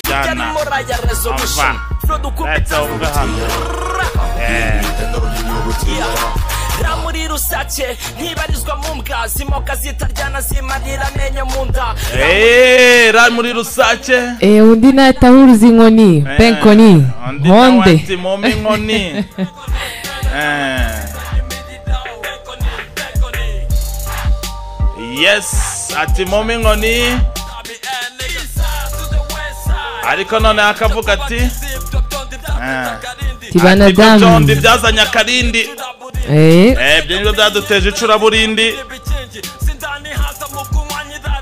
Jana let's over Ramuri rusache ntibarizwa mu mbwa zimoka zitaryana zimarira menyo munda Ramuri rusache undi natahuruza inkoni penkoni honde ati momi inkoni yes ati momi inkoni ariko none akavuga ati Tibana damu byazanye akarindi byo nibyo byaduteje icuraburindi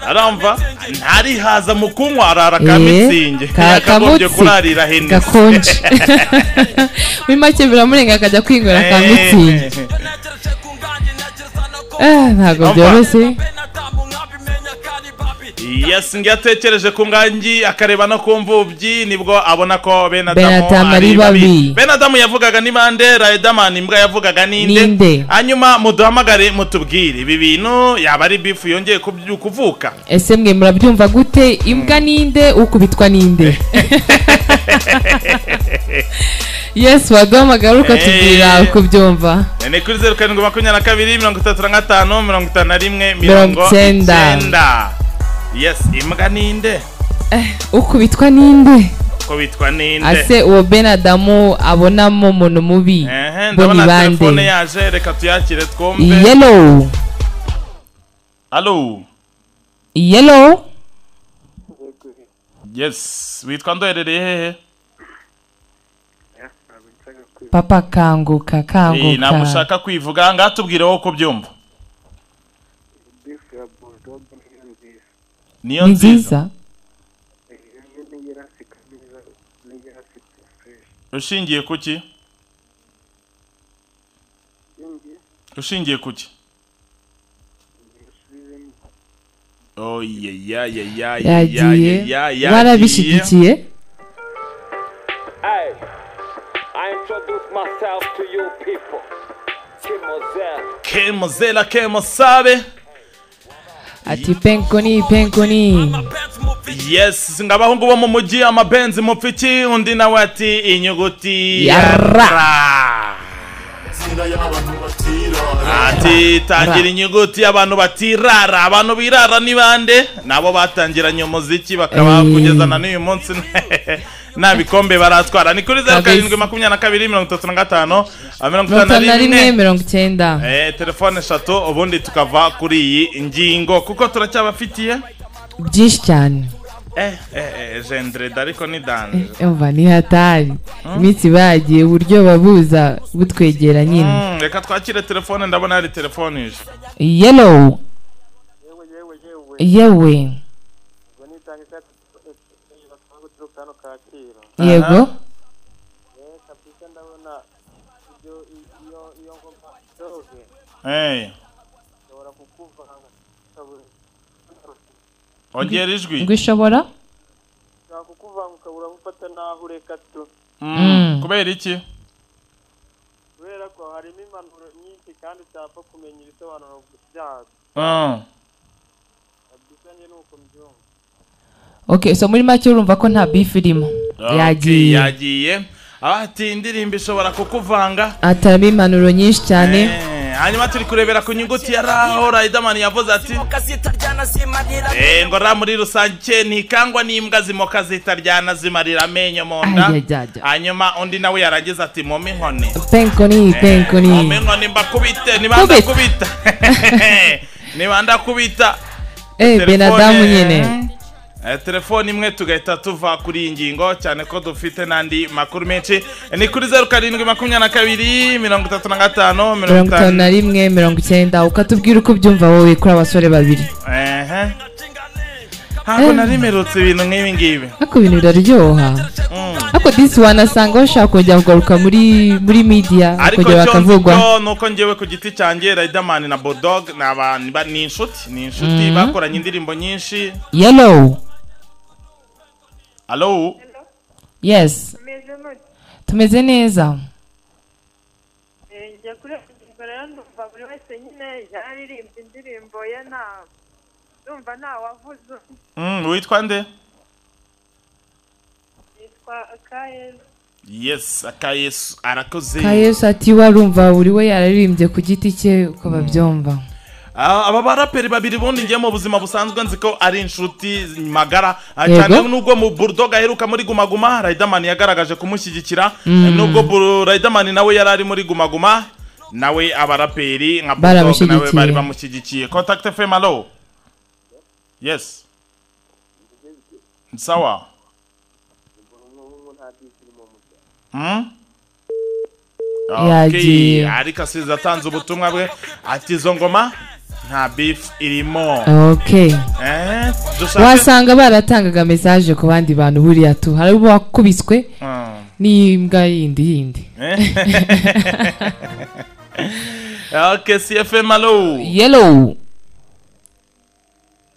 aramva ntarihaza mu kunywa arara kamitsinge akagombye kurarira hene gakonje wimake biramurenga akajya kwingura kamitsinge ntago byoroshye yes ngiyatekereje ku ngangi akareba no ku mvubyi nibwo abona ko Benadamu ari babi. Benadamu yavugaga ni bande, Riderman imbwa yavugaga ninde. Hanyuma muduhamagare mutubwire ibi bintu yaba ari beef yongeye kuvuka. Ese mwe murabyumva gute? Imbwa ninde ukubitwa ninde? Yes waduhamagara ukatubwira uko byumva. Ni kuri 0722355190. Yes, imbwa ninde? Ukubitwa ninde? Ukubitwa ninde? Ase uwo Benadamu abonamo umuntu mubi. Ndabona telefone yaje reka tuyakire twumve. Yellow. Hello. Yellow. Yes, witwa ndoherereye hehe? Papa kanguka. Namushaka kwivuga ngatubwire wo kubyumva. Niyo nziza. Ushingiye kuki? Ushingiye kuki? Oh yeah. Warabishigikiye? I introduce myself to you people. Kemosabe. Ati penkoni. Yes, ngabahungu bo mu mujyi amabenzi mupfiki undi nawe ati inyuguti yara. Ati tangira inyuguti y'abantu batirara, abantu birara ni bande? Nabo batangiranye umuziki bakaba kugeza na n'uyu munsi na bikombe baratwara. Ni kuri 0722355190. Telefone 3 ubundi tukava kuri iyi ngingo kuko turacyabafitiye byinshi cyane. Gendre dariko ni danje. Umva ni hatari. Imitsi bagiye uburyo babuza butwegera nyine. Reka twakire telefone ndabona ari telefone ije. Yellow. Yewe. Yego. Ongera ijwi. Ngwishobora? Nakukuvanga ukabura gufata naho ureka tu. Kubera iki? Kubera ko harimo impanuro nyinshi kandi utapfa kumenya ibisobanuro byazo. Abisanye nuko mbyumva. Okay, so muri make urumva ko nta beef irimo. Yagiye. Ati indirimbo ishobora kukuvanga. Atarimo impanuro nyinshi cyane. Hanyuma turi kurebera ku nyuguti ya raho Riderman yavuze ati ngo ra muri rusange ntikangwa n'imbwa zimoka zitaryana zimarira amenyo mu nda. Hanyuma undi nawe yaragize ati momi nkoni. Penkoni. Momi nkoni mbakubite nibanda kubita. Nibanda kubita. Benadamu nyene. Telefone imwe tugahita tuva kuri ingingo cyane ko dufite nandi makuru menshi. Ni kuri 0722355190 ukatubwira uko byumva wowe kuri abasore babiri. Hako narimerutse ibintu nk'ibi ngibi. Hako ibintu biraryoha. Hako this one asanga ushaka kujya kugaruka muri media kujya bakavugwa. Ariko nuko ngewe ku giti cyanjye Riderman na Bulldog ni inshuti bakoranye indirimbo nyinshi. Yellow. Hello. Yes. Tumeze neza. Njya kuri ndumva buri wese nyine yaririmbye indirimbo ye ndumva nta wavuze. Witwa nde? yitwa Akayezu. Yes, Akayesu arakoze. Kayesu ati warumva buri we yararirimbye ku giti cye uko babyumva. Aba baraperi babiri bundi ngiye mu buzima busanzwe nzi ko ari inshuti magara cyane nubwo mu Bulldog aheruka muri Guma Guma Riderman yagaragaje kumushyigikira nubwo Riderman nawe yarari muri Guma Guma nawe abaraperi nka Bulldog nawe bari bamushyigikiye. Contact FM allo. Yes. Sawa. Okay, ariko asize atanze ubutumwa bwe ati izo ngoma nta beef irimo. Okay. Wasanga baratangaga message ku bandi bantu buriya tu hari wakubiswe n'imbwa yindi. Okay, CFM allo. Yellow.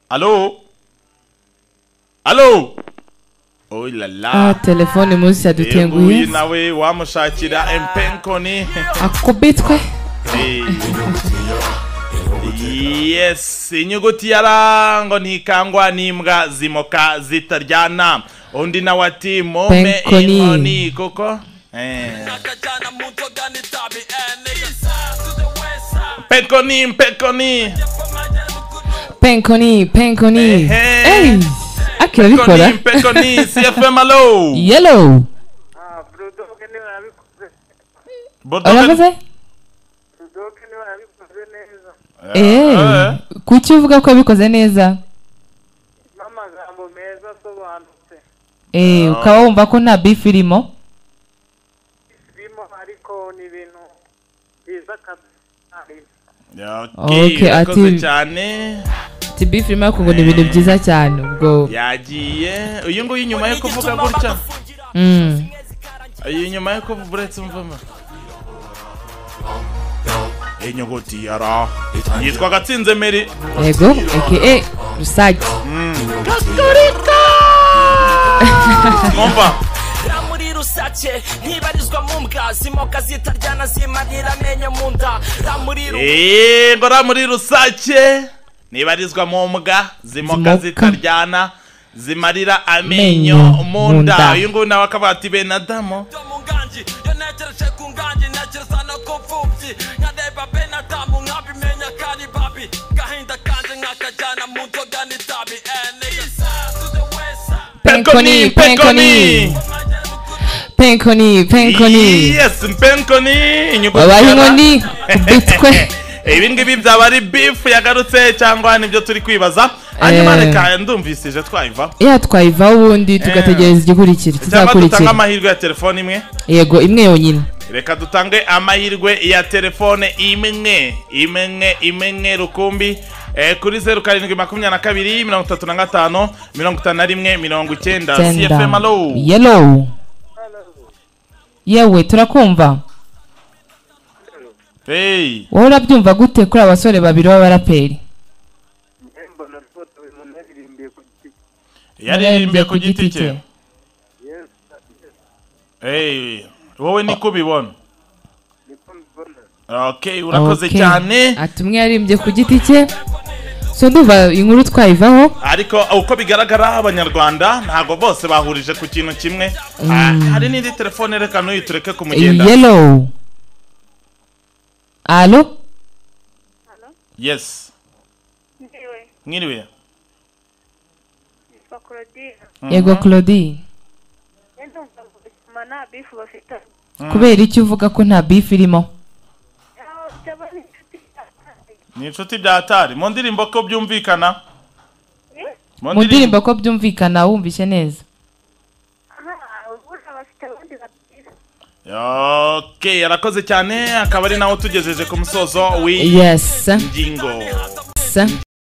Allo. Allo. Oh la la. Telefone munsi yadutenguye. Uyu nawe wamushakira Mpenkoni. Akubitwe. Yes, inyuguti yarango ntikangwa n'imbwa zimoka zitaryana. Undi nawe ati mome inkoni koko. Penkoni. Hey. Akira bikora. Penkoni, CFM allo. Yellow. Bulldog niwe yabikoze. Bulldog niwe yabikoze neza. Kuki uvuga ko bikoze neza? N'amagambo meza asobanutse. Ukaba wumva ko nta beef irimo? Birimo ariko ni ibintu biza kabisa. Okay, ati cyane. Beef irimo ko ngo ni ibintu byiza cyane ubwo. Yagiye. Uyu nguyu inyuma yo kuvuga gutya. Uyu nyuma yo kuvuga uretse umvama. Inyuguti yara. Yitwa Gatsinze Meri. Yego, aka Rusage. Ngomba. Muri Rusake ntibarizwa mu mbwa zimoka zitaryana zimarira amenyo mu nda. Ngora muri Rusake nibarizwa mu mbwa zimoka zitaryana zimarira amenyo mu nda. Uyu nguyu nawe akaba ati Benadamo. Penkoni. Yes, Penkoni. Abahinkoni kubitwe. Ibi ngibi byaba ari beef yagarutse cyangwa nibyo turi kwibaza. Hanyuma reka ndumvisije twayiva. Twayiva ubundi tugategereza igikurikira. Tuzakurikira amahirwe ya telefone imwe. Yego, imwe yonyine. Reka dutange amahirwe ya telefone imwe rukumbi kuri 0722 35 51 90. CFM allo. Yellow. Yewe turakumva. Hey. Wowe urabyumva gute kuri abasore babiri b'abaraperi? Yaririmbye ku giti cye. Hey, wowe niko ubibona? Okay, urakoze cyane. Atumwe yaririmbye ku giti cye. So nduva inkuru twayivaho. Ariko uko bigaragara abanyarwanda ntago bose bahurije ku kintu kimwe. Hari n'indi telefone reka nuyitureke kumugenda. Yellow. Allo? Yes. Mwiriwe. Yego Claudie. Kubera iki uvuga ko nta beef irimo? Ni inshuti byatari. Mu ndirimbo ko byumvikana? Mu ndirimbo ko byumvikana wumvishe neza. Okay, yarakoze cyane akaba ari naho tugejeje ku musozo Yes. Ngingo.